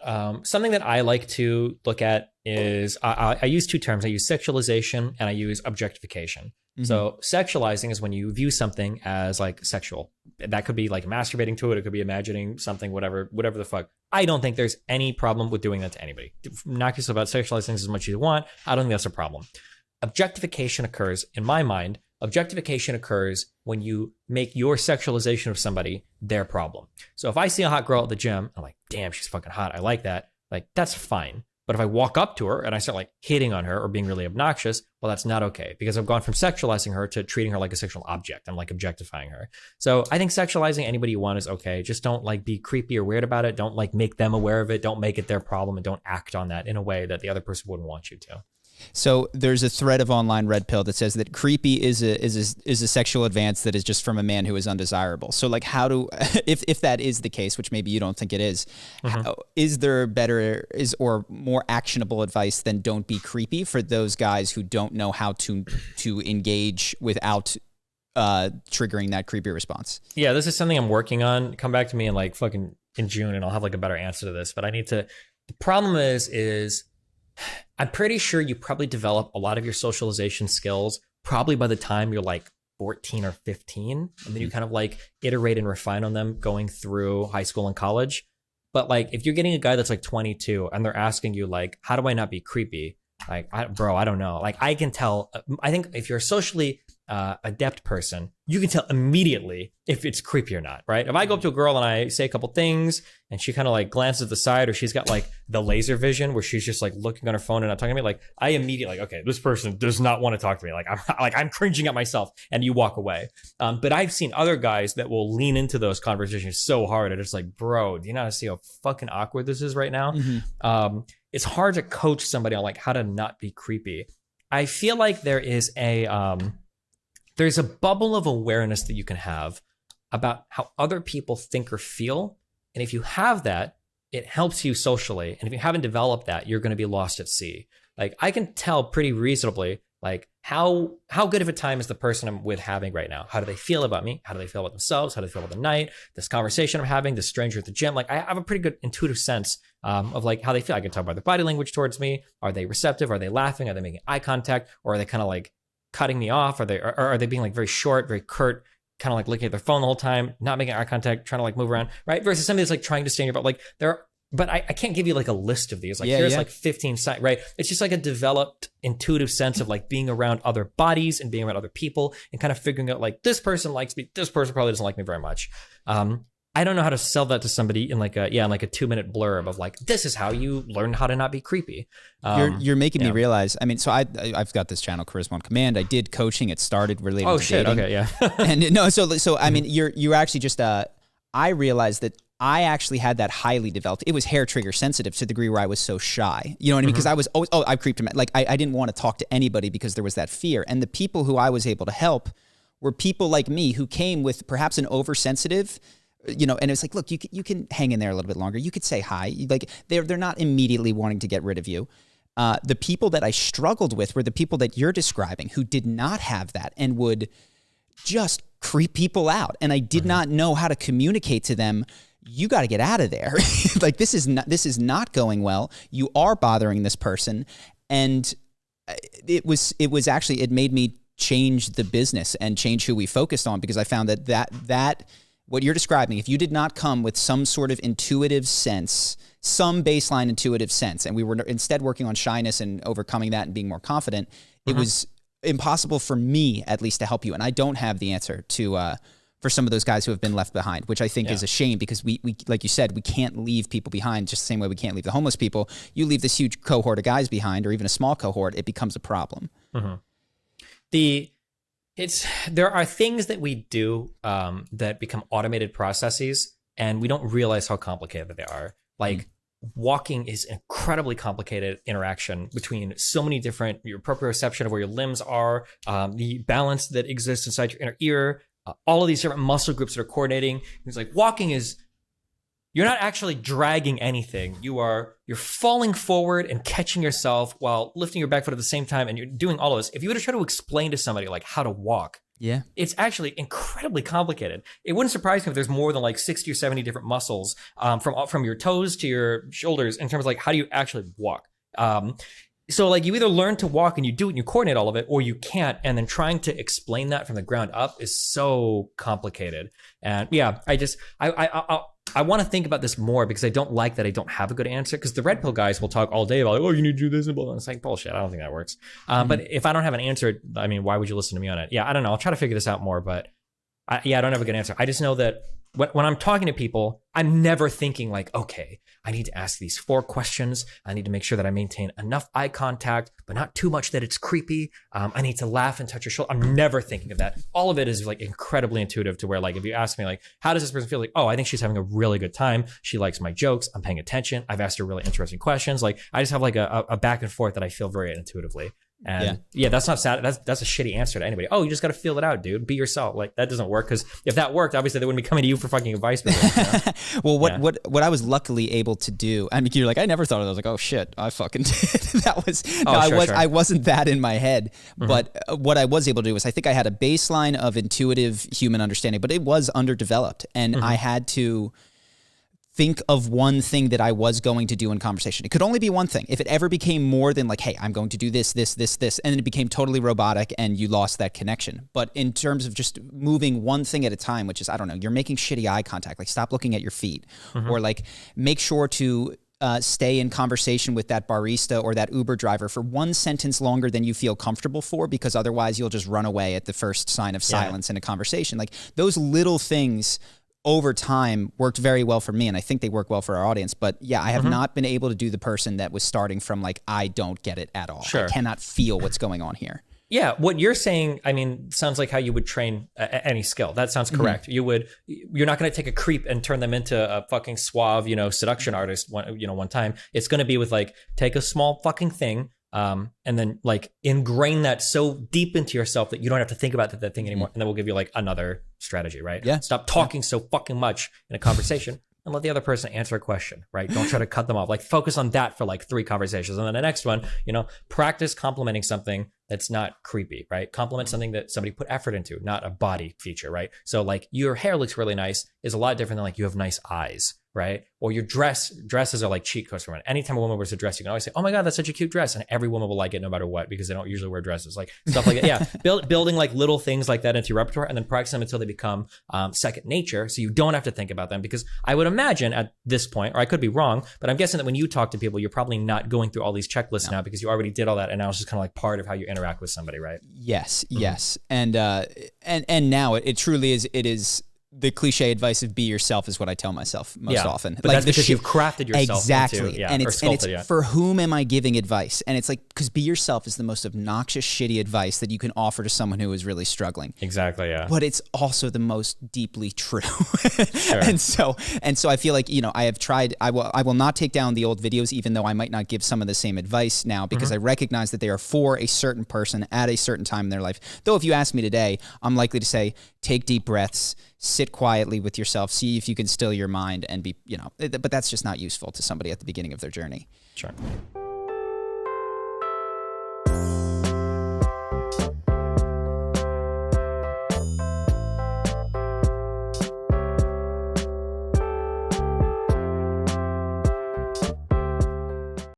Something that I like to look at is I use two terms. I use sexualization and I use objectification. Mm-hmm. So sexualizing is when you view something as like sexual. That could be like masturbating to it. It could be imagining something, whatever the fuck. I don't think there's any problem with doing that to anybody. Knock yourself about sexualizing things as much as you want. I don't think that's a problem. Objectification occurs, in my mind, objectification occurs when you make your sexualization of somebody their problem. So if I see a hot girl at the gym, I'm like, damn, she's fucking hot. I like that. Like, that's fine. But if I walk up to her and I start like hitting on her or being really obnoxious, well, that's not okay because I've gone from sexualizing her to treating her like a sexual object. I'm like objectifying her. So I think sexualizing anybody you want is okay. Just don't like be creepy or weird about it. Don't like make them aware of it. Don't make it their problem and don't act on that in a way that the other person wouldn't want you to. So there's a thread of online red pill that says that creepy is a sexual advance that is just from a man who is undesirable. So like how do if that is the case, which maybe you don't think it is, is there better or more actionable advice than don't be creepy for those guys who don't know how to engage without triggering that creepy response? Yeah, this is something I'm working on. Come back to me in like fucking in June and I'll have like a better answer to this. But I need to. The problem is I'm pretty sure you probably develop a lot of your socialization skills probably by the time you're like 14 or 15. And then you kind of like iterate and refine on them going through high school and college. But like if you're getting a guy that's like 22 and they're asking you like, how do I not be creepy? Like, I don't know. Like I can tell, I think if you're a socially adept person, you can tell immediately if it's creepy or not, right? If I go up to a girl and I say a couple things and she kind of like glances to the side or she's got like the laser vision where she's just like looking on her phone and not talking to me, like I immediately like, okay, this person does not want to talk to me. Like I'm cringing at myself and you walk away. But I've seen other guys that will lean into those conversations so hard and it's like, bro, do you not see how fucking awkward this is right now? It's hard to coach somebody on like how to not be creepy. I feel like there is there's a bubble of awareness that you can have about how other people think or feel. And if you have that, it helps you socially. And if you haven't developed that, you're going to be lost at sea. Like I can tell pretty reasonably, like how good of a time is the person I'm with having right now? How do they feel about me? How do they feel about themselves? How do they feel about the night? This conversation I'm having, this stranger at the gym. Like I have a pretty good intuitive sense of like how they feel. I can tell by their body language towards me. Are they receptive? Are they laughing? Are they making eye contact? Or are they kind of like cutting me off? Are they being like very short, very curt, kind of like looking at their phone the whole time, not making eye contact, trying to like move around, right? Versus somebody that's like trying to stay in your butt. Like but I can't give you like a list of these. Like here's like 15 sites, right? It's just like a developed intuitive sense of like being around other bodies and being around other people and kind of figuring out like this person likes me, this person probably doesn't like me very much. I don't know how to sell that to somebody in like a 2-minute blurb of like, this is how you learn how to not be creepy. You're making me realize, I mean, so I've got this channel, Charisma on Command. I did coaching. It started related to dating. Okay, yeah. And no, so I mean, you're actually just, I realized that I actually had that highly developed. It was hair trigger sensitive to the degree where I was so shy. You know what I mean? Because I was always, I creeped him. Like I didn't want to talk to anybody because there was that fear. And the people who I was able to help were people like me who came with perhaps an oversensitive, you know, and it's like, look, you can hang in there a little bit longer. You could say hi. Like they're not immediately wanting to get rid of you. The people that I struggled with were the people that you're describing who did not have that and would just creep people out. And I did not know how to communicate to them. You got to get out of there. Like this is not going well. You are bothering this person. And it made me change the business and change who we focused on, because I found that what you're describing, if you did not come with some sort of intuitive sense, some baseline intuitive sense, and we were instead working on shyness and overcoming that and being more confident, it was impossible for me at least to help you. And I don't have the answer to, for some of those guys who have been left behind, which I think is a shame, because we, like you said, we can't leave people behind just the same way we can't leave the homeless people. You leave this huge cohort of guys behind, or even a small cohort, it becomes a problem. There are things that we do that become automated processes, and we don't realize how complicated they are. Like walking is an incredibly complicated interaction between so many different, your proprioception of where your limbs are, the balance that exists inside your inner ear, all of these different muscle groups that are coordinating. It's like walking is, you're not actually dragging anything. You're falling forward and catching yourself while lifting your back foot at the same time, and you're doing all of this. If you were to try to explain to somebody like how to walk, Yeah. It's actually incredibly complicated. It wouldn't surprise me if there's more than like 60 or 70 different muscles from your toes to your shoulders in terms of like how do you actually walk. So like you either learn to walk and you do it and you coordinate all of it, or you can't. And then trying to explain that from the ground up is so complicated. And yeah, I want to think about this more because I don't like that I don't have a good answer, because the red pill guys will talk all day about like, oh, you need to do this and blah, blah. It's like bullshit. I don't think that works. But if I don't have an answer, I mean, why would you listen to me on it? Yeah, I don't know. I'll try to figure this out more, but I don't have a good answer. I just know that when I'm talking to people, I'm never thinking like, okay, I need to ask these 4 questions. I need to make sure that I maintain enough eye contact, but not too much that it's creepy. I need to laugh and touch your shoulder. I'm never thinking of that. All of it is like incredibly intuitive to where like, if you ask me like, how does this person feel? Like, oh, I think she's having a really good time. She likes my jokes. I'm paying attention. I've asked her really interesting questions. Like I just have like a back and forth that I feel very intuitively. And yeah, that's not sad. That's a shitty answer to anybody. Oh, you just got to feel it out, dude. Be yourself. Like that doesn't work, because if that worked, obviously they wouldn't be coming to you for fucking advice. Well, what I was luckily able to do, I mean, you're like, I never thought of that. I was like, oh shit, I fucking did. That was, I wasn't that in my head. But what I was able to do was, I think I had a baseline of intuitive human understanding, but it was underdeveloped. And I had to think of one thing that I was going to do in conversation. It could only be one thing. If it ever became more than like, hey, I'm going to do this, this, this, this, and then it became totally robotic and you lost that connection. But in terms of just moving one thing at a time, which is, I don't know, you're making shitty eye contact, like stop looking at your feet, or like make sure to stay in conversation with that barista or that Uber driver for one sentence longer than you feel comfortable for, because otherwise you'll just run away at the first sign of silence in a conversation. Like those little things over time worked very well for me, and I think they work well for our audience. But yeah, I have not been able to do the person that was starting from like, I don't get it at all. I cannot feel what's going on here. Yeah, what you're saying, I mean, sounds like how you would train any skill. That sounds correct. You're not going to take a creep and turn them into a fucking suave, seduction artist one time. It's going to be with like, take a small fucking thing, and then like ingrain that so deep into yourself that you don't have to think about that thing anymore. And then we'll give you like another strategy, right? Yeah. Stop talking so fucking much in a conversation and let the other person answer a question, right? Don't try to cut them off. Like focus on that for like 3 conversations. And then the next one, practice complimenting something that's not creepy, right? Compliment something that somebody put effort into, not a body feature, right? So like your hair looks really nice is a lot different than like you have nice eyes, right? Or your dresses are like cheat codes for women. Anytime a woman wears a dress, you can always say, oh my God, that's such a cute dress. And every woman will like it no matter what, because they don't usually wear dresses, like stuff like that. Yeah. Building like little things like that into your repertoire and then practice them until they become second nature. So you don't have to think about them, because I would imagine at this point, or I could be wrong, but I'm guessing that when you talk to people, you're probably not going through all these checklists now, because you already did all that. And now it's just kind of like part of how you interact with somebody, right? Yes. And now it truly is, it is the cliche advice of be yourself is what I tell myself most often. But like that's because you've crafted yourself. Exactly. And it's for whom am I giving advice? And it's like, because be yourself is the most obnoxious, shitty advice that you can offer to someone who is really struggling. Exactly. Yeah. But it's also the most deeply true. And so I feel like, I have tried, I will not take down the old videos, even though I might not give some of the same advice now, because I recognize that they are for a certain person at a certain time in their life. Though if you ask me today, I'm likely to say, take deep breaths, sit quietly with yourself, see if you can still your mind and be, but that's just not useful to somebody at the beginning of their journey. Sure.